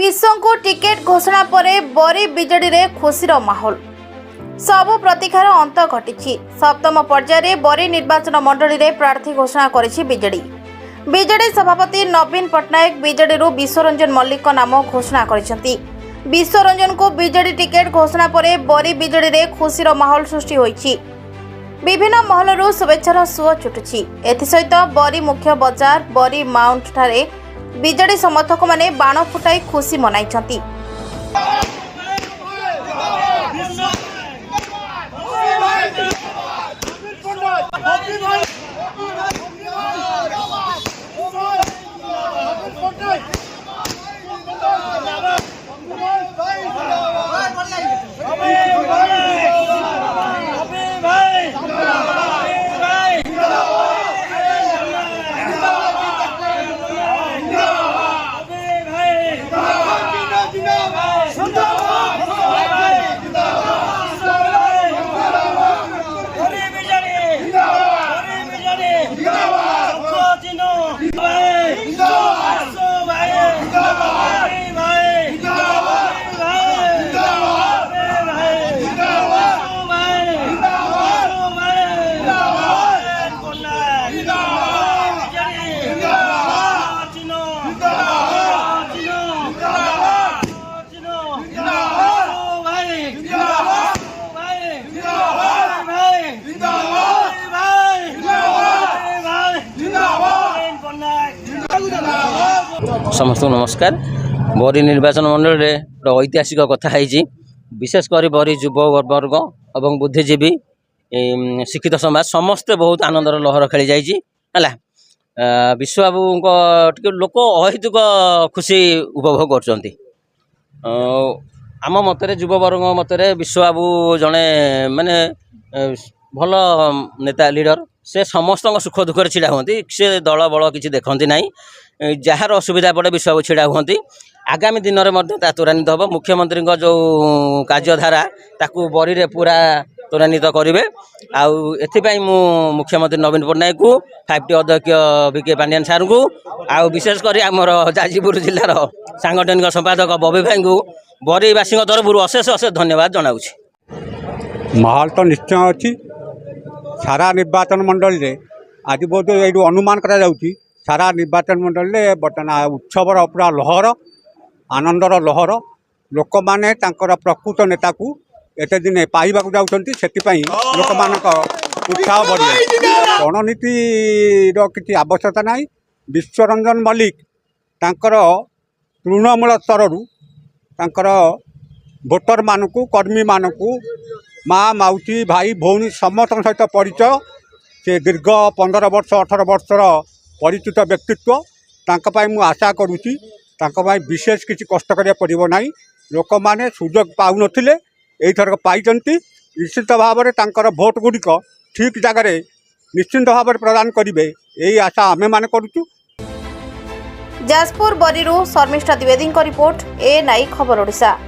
विश्व को टिकेट घोषणा पर बरी बिजेडी रे खुशीर माहौल सबु प्रतीक्षार अंत घटी सप्तम पर्यायर बरी निर्वाचन मंडली रे प्रार्थी घोषणा करिछि बीजेडी सभापति नवीन पट्टनायक बीजेडी रु विश्वरंजन मल्लिक नाम घोषणा करिसेंती। विश्वरंजन को बीजेडी टिकेट घोषणा पर बरी बिजेडी रे खुशीर माहौल सृष्टि होइछि। विभिन्न महलरू शुभेच्छार सुଅ छुटुछि। एथिसहित बरी मुख्य बजार बरी माउंट ठारे बीजेडी समर्थक माने बाण फुटाई खुशी मनाइछंती। समस्त नमस्कार। बरी निर्वाचन मंडल रे ऐतिहासिक कथा है, विशेषकर बरी युव वर्ग और बुद्धिजीवी शिक्षित समाज समस्ते बहुत आनंदर लहर खेली जाइला। विश्वबाबू लोक अहेतुक खुशी उपभोग कर आम मतरे युव वर्ग मतरे विश्वबाबू जड़े माने भल नेता लीडर से समस्त सुख दुख छिड़ा हमें से दल बल किसी देखती ना जार असुविधा पड़े विश्वबाबू छिड़ा हुए। आगामी दिन में त्वरान्वित हम मुख्यमंत्री जो कार्यधारा ताकू बरी रे पूरा त्वरान्वित करेंगे। आउ मुख्यमंत्री नवीन पट्टनायक को 5T अध्यक्ष VK पांडियान सार को आउ विशेषकर आमर जाजपुर जिलार सांगठनिक संपादक बबी भाई को बरीवासी तरफ अशेष अशेष धन्यवाद जनाऊँ। माहौल तो निश्चय अच्छी सारा निर्वाचन मंडल रे आज बहुत ये अनुमान करा जाउची सारा निर्वाचन मंडल रे बर्तमान उत्सवर पूरा लहर आनंदर लहर लोक माने तांकर प्रकृत नेता को एते दिन पाइबा जाउछंती सेतिपई लोक मानक उत्साह बढ़ी रणनीति रो किछि आवश्यकता नाही। विश्वरंजन मल्लिक तांकर तृणमूल स्तररू तांकर भोटर मानकू कर्मी मानकू माँ माउसी भाई भौणी समस्त सहित परिचय से दीर्घ 15 वर्ष 18 वर्षर परिचित व्यक्तित्व तांका मु आशा करुच्ची विशेष किसी कष्ट करिया पड़िबो नाही। लोक माने सुजोग पाउ नथिले एथरक पाइचंती निश्चित भाव में तांकर भोट गुड़िक ठीक जगह निश्चित भाव में प्रदान करिवे एई आशा आमे माने करूचु। जाजपुर बरीरू शर्मिष्ठा द्विवेदी रिपोर्ट ए नाई खबर ओडिशा।